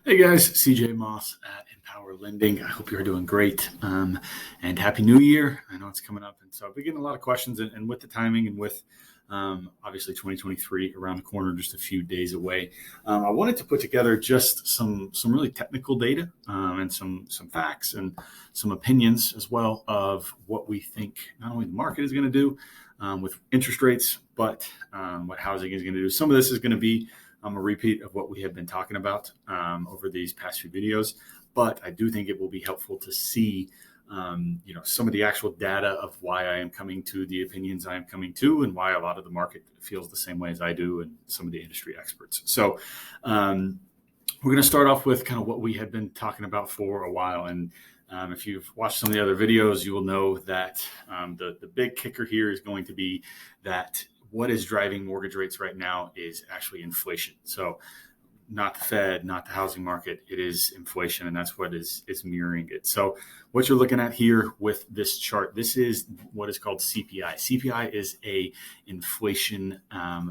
Hey guys, CJ Moss at Empower Lending. I hope you're doing great, and Happy New Year. I know it's coming up, and so I've been getting a lot of questions, and with the timing and with obviously 2023 around the corner, just a few days away, I wanted to put together just some really technical data and some facts and some opinions as well of what we think not only the market is going to do with interest rates, but what housing is going to do. Some of this is going to be a repeat of what we have been talking about over these past few videos, but I do think it will be helpful to see, some of the actual data of why I am coming to the opinions I am coming to, and why a lot of the market feels the same way as I do, and some of the industry experts. So we're going to start off with kind of what we have been talking about for a while, and if you've watched some of the other videos, you will know that the big kicker here is going to be that what is driving mortgage rates right now is actually inflation. So not the Fed, not the housing market, it is inflation, and that's what is mirroring it. So what you're looking at here with this chart, this is what is called CPI. CPI is a inflation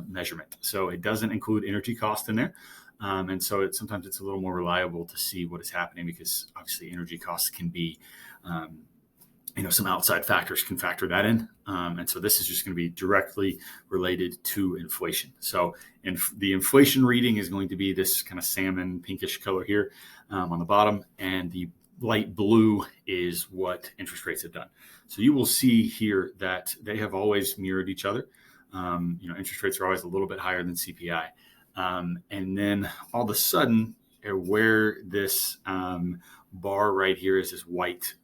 measurement. So it doesn't include energy cost in there. And so sometimes it's a little more reliable to see what is happening, because obviously energy costs can be some outside factors can factor that in. And so this is just going to be directly related to inflation. So the inflation reading is going to be this kind of salmon pinkish color here on the bottom. And the light blue is what interest rates have done. So you will see here that they have always mirrored each other. Interest rates are always a little bit higher than CPI. And then all of a sudden, where this bar right here is this white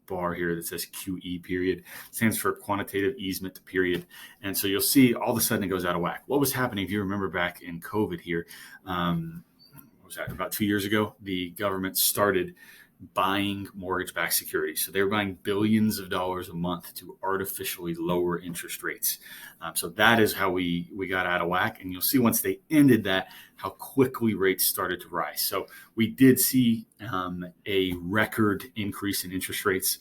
bar here that says QE period, stands for quantitative easement period. And so you'll see all of a sudden it goes out of whack. What was happening, if you remember back in COVID here, what was that, about 2 years ago, the government started buying mortgage-backed securities. So they were buying billions of dollars a month to artificially lower interest rates. So that is how we got out of whack. And you'll see once they ended that, how quickly rates started to rise. So we did see a record increase in interest rates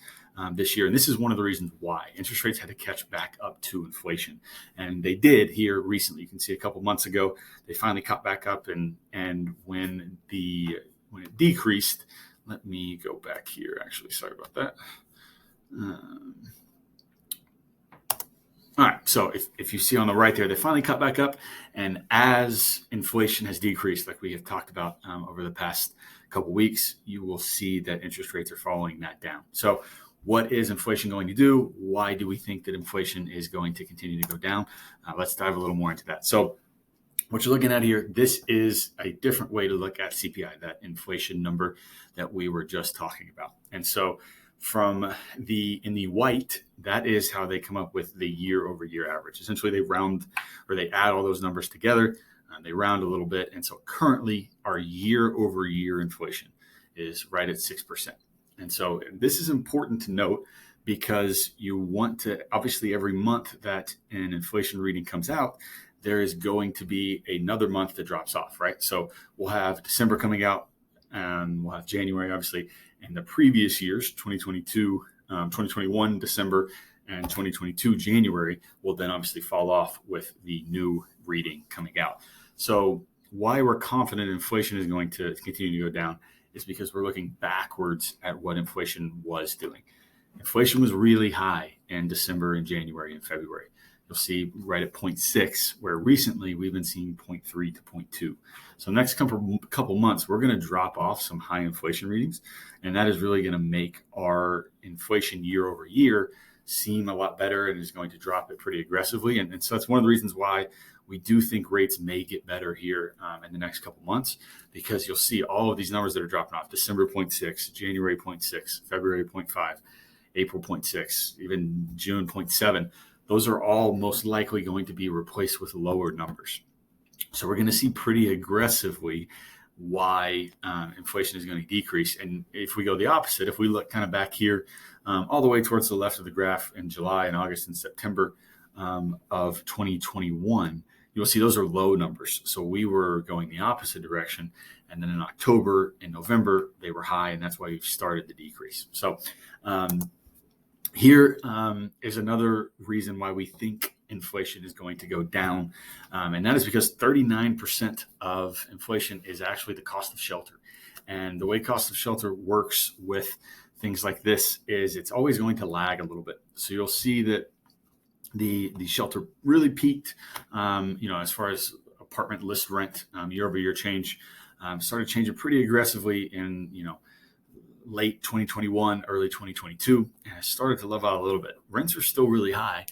this year. And this is one of the reasons why interest rates had to catch back up to inflation. And they did here recently. You can see a couple months ago, they finally caught back up. And when it decreased, let me go back here. Actually, sorry about that. All right. So if you see on the right there, they finally cut back up. And as inflation has decreased, like we have talked about over the past couple weeks, you will see that interest rates are following that down. So what is inflation going to do? Why do we think that inflation is going to continue to go down? Let's dive a little more into that. So what you're looking at here, this is a different way to look at CPI, that inflation number that we were just talking about. And so in the white, that is how they come up with the year over year average. Essentially, they add all those numbers together, and they round a little bit. And so currently our year over year inflation is right at 6%. And so this is important to note, because you want to, obviously every month that an inflation reading comes out, there is going to be another month that drops off, right? So we'll have December coming out, and we'll have January, obviously, and the previous years, 2022, 2021 December, and 2022 January will then obviously fall off with the new reading coming out. So why we're confident inflation is going to continue to go down is because we're looking backwards at what inflation was doing. Inflation was really high in December and January and February. You'll see right at 0.6, where recently we've been seeing 0.3 to 0.2. So next couple months, we're going to drop off some high inflation readings, and that is really going to make our inflation year over year seem a lot better, and is going to drop it pretty aggressively. And so that's one of the reasons why we do think rates may get better here in the next couple months, because you'll see all of these numbers that are dropping off: December 0.6, January 0.6, February 0.5, April 0.6, even June 0.7. Those are all most likely going to be replaced with lower numbers. So we're going to see pretty aggressively why inflation is going to decrease. And if we go the opposite, if we look kind of back here all the way towards the left of the graph in July and August and September of 2021, you'll see those are low numbers. So we were going the opposite direction. And then in October and November, they were high, and that's why we've started the decrease. So here is another reason why we think inflation is going to go down. And that is because 39% of inflation is actually the cost of shelter. And the way cost of shelter works with things like this is it's always going to lag a little bit. So you'll see that the shelter really peaked, as far as apartment list rent, year over year change, started changing pretty aggressively in, late 2021, early 2022, and it started to level out a little bit. Rents are still really high,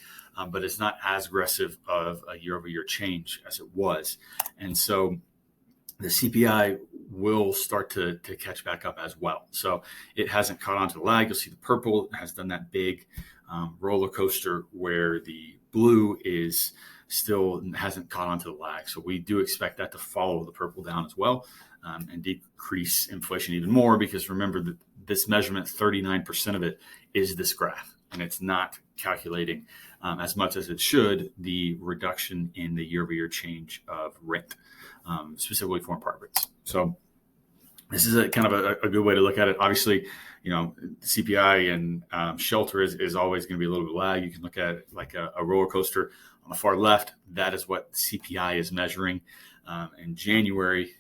but it's not as aggressive of a year over year change as it was. And so the CPI will start to catch back up as well. So it hasn't caught on to the lag. You'll see the purple has done that big roller coaster where the blue is still hasn't caught on to the lag. So we do expect that to follow the purple down as well, and decrease inflation even more, because remember that this measurement, 39% of it is this graph, and it's not calculating as much as it should the reduction in the year-over-year change of rent, specifically for apartments. So this is a kind of a good way to look at it. Obviously, CPI and shelter is always going to be a little bit lag. You can look at it like a roller coaster. On the far left, that is what CPI is measuring. In January,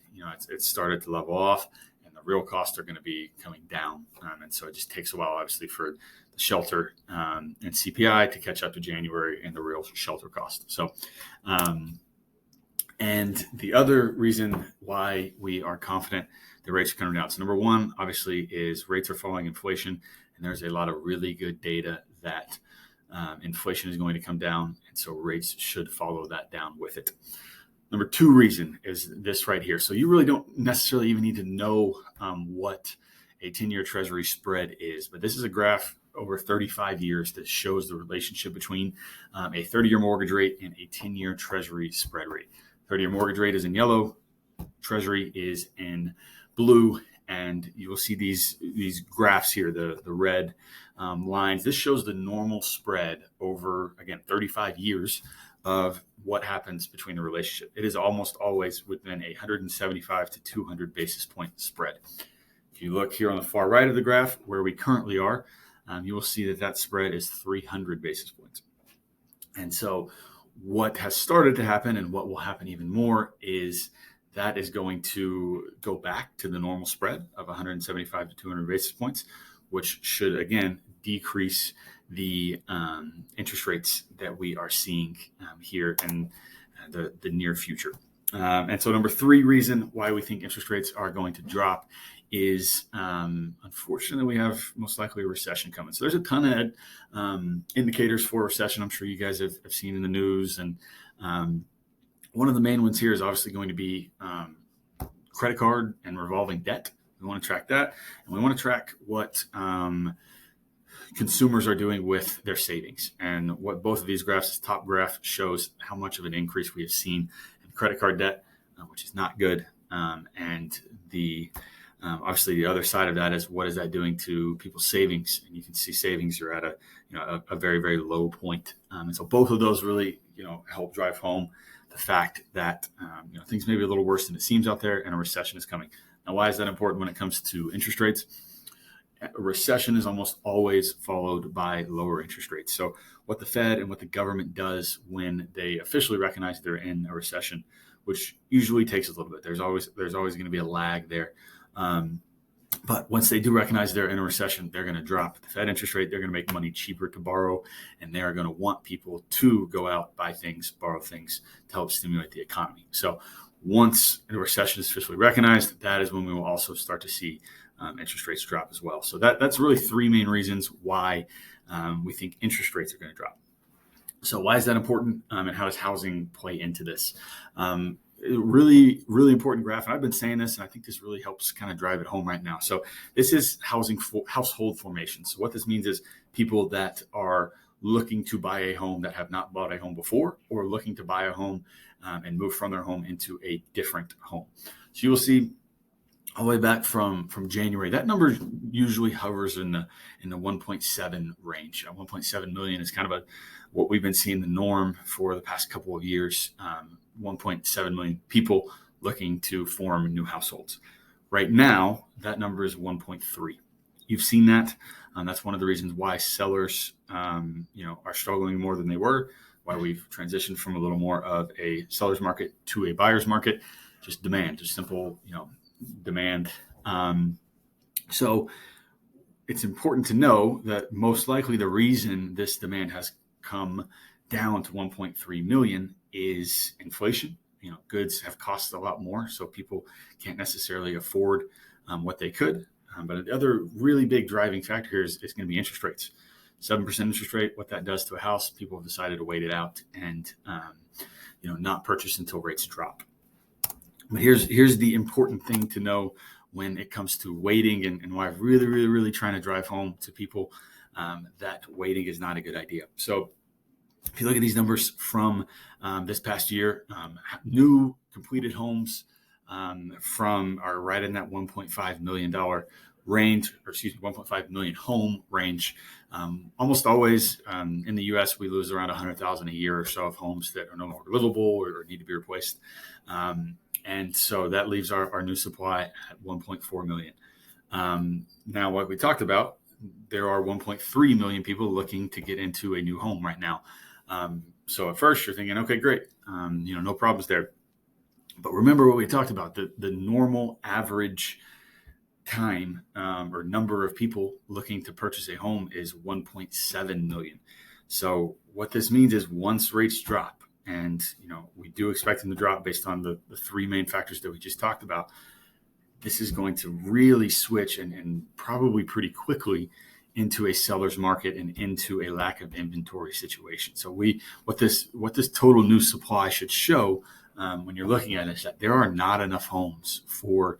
it started to level off, and the real costs are going to be coming down. And so it just takes a while, obviously, for the shelter and CPI to catch up to January and the real shelter cost. So, and the other reason why we are confident the rates are coming down. So number one, obviously, is rates are following inflation, and there's a lot of really good data that inflation is going to come down, and so rates should follow that down with it. Number two reason is this right here. So you really don't necessarily even need to know what a 10-year Treasury spread is, but this is a graph over 35 years that shows the relationship between a 30-year mortgage rate and a 10-year Treasury spread rate. 30-year mortgage rate is in yellow, Treasury is in blue, and you will see these graphs here, the red lines. This shows the normal spread over, again, 35 years of what happens between the relationship. It is almost always within a 175 to 200 basis point spread. If you look here on the far right of the graph, where we currently are, you will see that spread is 300 basis points. And so what has started to happen, and what will happen even more, is that is going to go back to the normal spread of 175 to 200 basis points, which should, again, decrease the interest rates that we are seeing here in the near future. And so number three reason why we think interest rates are going to drop is, unfortunately, we have most likely a recession coming. So there's a ton of indicators for a recession. I'm sure you guys have seen in the news. And one of the main ones here is obviously going to be credit card and revolving debt. We want to track that. And we want to track what consumers are doing with their savings. And what both of these graphs, this top graph shows how much of an increase we have seen in credit card debt, which is not good. And the obviously the other side of that is, what is that doing to people's savings? And you can see savings are at a very, very low point. And so both of those really, help drive home the fact that, things may be a little worse than it seems out there, and a recession is coming. Now, why is that important when it comes to interest rates? A recession is almost always followed by lower interest rates. So what the Fed and what the government does when they officially recognize they're in a recession, which usually takes a little bit. There's always going to be a lag there. But once they do recognize they're in a recession, they're going to drop the Fed interest rate. They're going to make money cheaper to borrow, and they're going to want people to go out, buy things, borrow things to help stimulate the economy. So once a recession is officially recognized, that is when we will also start to see interest rates drop as well. So that's really three main reasons why we think interest rates are going to drop. So why is that important, and how does housing play into this? Really, really important graph. And I've been saying this, and I think this really helps kind of drive it home right now. So this is household formation. So what this means is people that are looking to buy a home that have not bought a home before, or looking to buy a home and move from their home into a different home. So you will see all the way back from January, that number usually hovers in the 1.7 range. 1.7 million is kind of what we've been seeing the norm for the past couple of years. 1.7 million people looking to form new households. Right now, that number is 1.3. You've seen that. That's one of the reasons why sellers, are struggling more than they were. why we've transitioned from a little more of a seller's market to a buyer's market. Just demand, just simple, demand. So it's important to know that most likely the reason this demand has come down to 1.3 million is inflation. Goods have cost a lot more, so people can't necessarily afford what they could. But the other really big driving factor here is going to be interest rates. 7% interest rate, what that does to a house, people have decided to wait it out and not purchase until rates drop. But here's the important thing to know when it comes to waiting, and why I'm really, really, really trying to drive home to people that waiting is not a good idea. So if you look at these numbers from this past year, new completed homes are right in that $1.5 million range, or excuse me, 1.5 million home range. Almost always in the U.S., we lose around 100,000 a year or so of homes that are no longer livable or need to be replaced. And so that leaves our new supply at 1.4 million. Now, what we talked about, there are 1.3 million people looking to get into a new home right now. So at first you're thinking, okay, great. No problems there. But remember what we talked about, the normal average time or number of people looking to purchase a home is 1.7 million. So what this means is once rates drop, and we do expect them to drop based on the three main factors that we just talked about, this is going to really switch and probably pretty quickly into a seller's market and into a lack of inventory situation. So what this total new supply should show when you're looking at it is that there are not enough homes for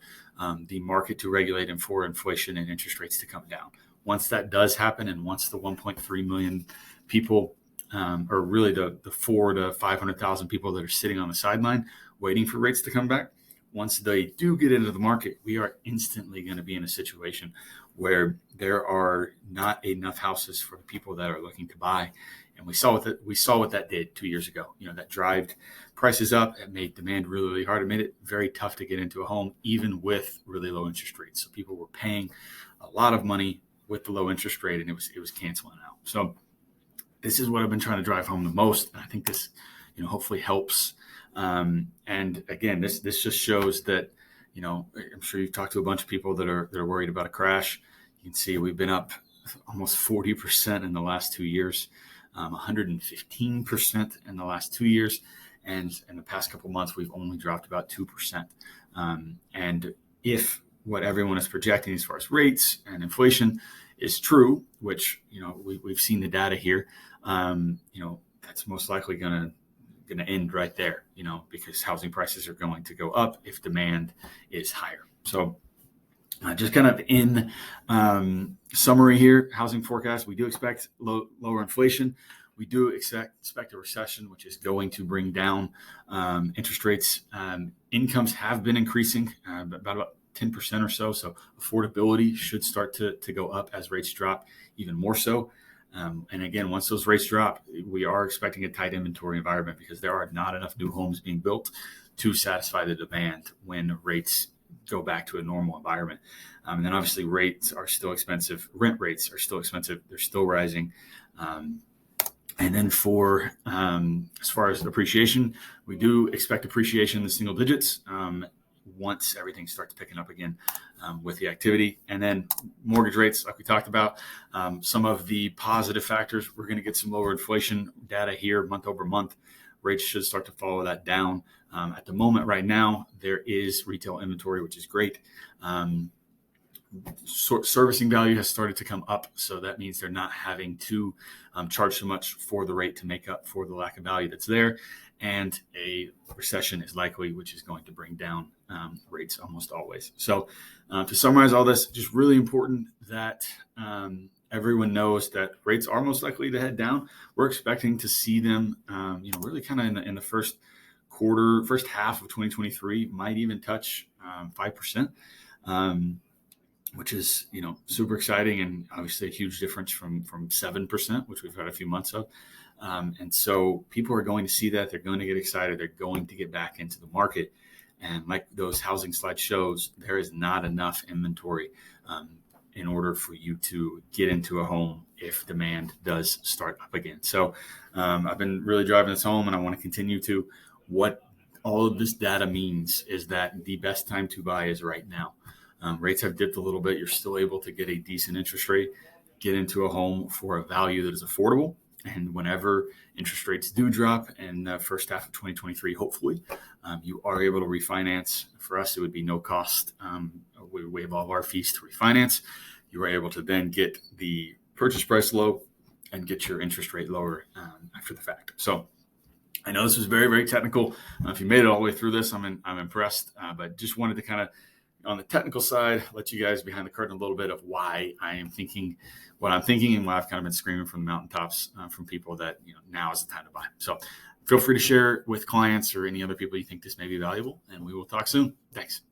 the market to regulate and for inflation and interest rates to come down. Once that does happen, and once the 1.3 million people, or really the 400,000 to 500,000 people that are sitting on the sideline waiting for rates to come back, once they do get into the market, we are instantly going to be in a situation where there are not enough houses for the people that are looking to buy. And we saw what that did 2 years ago. That drove prices up. It made demand really, really hard. It made it very tough to get into a home, even with really low interest rates. So people were paying a lot of money with the low interest rate, and it was canceling out. So this is what I've been trying to drive home the most. And I think this, hopefully helps. And again, this just shows that, I'm sure you've talked to a bunch of people that are worried about a crash. You can see we've been up almost 40% in the last 2 years, 115% in the last 2 years. And in the past couple of months, we've only dropped about 2%. And if what everyone is projecting as far as rates and inflation is true, which, we've seen the data here, that's most likely going to end right there, because housing prices are going to go up if demand is higher. So just kind of in summary here, housing forecast, we do expect lower inflation. We do expect a recession, which is going to bring down interest rates. Incomes have been increasing about 10% or so. So affordability should start to go up as rates drop even more so. And again, once those rates drop, we are expecting a tight inventory environment because there are not enough new homes being built to satisfy the demand when rates go back to a normal environment. And then obviously rates are still expensive. Rent rates are still expensive. They're still rising. And then for as far as appreciation, we do expect appreciation in the single digits once everything starts picking up again with the activity. And then mortgage rates, like we talked about, some of the positive factors, we're going to get some lower inflation data here month over month. Rates should start to follow that down. At the moment right now, there is retail inventory, which is great. Servicing value has started to come up, so that means they're not having to charge so much for the rate to make up for the lack of value that's there. And a recession is likely, which is going to bring down rates almost always. So to summarize all this, just really important that everyone knows that rates are most likely to head down. We're expecting to see them, really kind of in the first half of 2023, might even touch 5%. Which is, super exciting and obviously a huge difference from 7%, which we've had a few months of. And so people are going to see that. They're going to get excited. They're going to get back into the market. And like those housing slide shows, there is not enough inventory. in order for you to get into a home if demand does start up again. So I've been really driving this home, and I want to continue to. What all of this data means is that the best time to buy is right now. Rates have dipped a little bit. You're still able to get a decent interest rate, get into a home for a value that is affordable. And whenever interest rates do drop in the first half of 2023, hopefully, you are able to refinance. For us, it would be no cost. We waive all of our fees to refinance. You are able to then get the purchase price low and get your interest rate lower after the fact. So I know this was very, very technical. If you made it all the way through this, I'm impressed. But just wanted to kind of, on the technical side, let you guys behind the curtain a little bit of why I am thinking what I'm thinking and why I've kind of been screaming from the mountaintops from people that now is the time to buy. So feel free to share with clients or any other people you think this may be valuable, and we will talk soon. Thanks.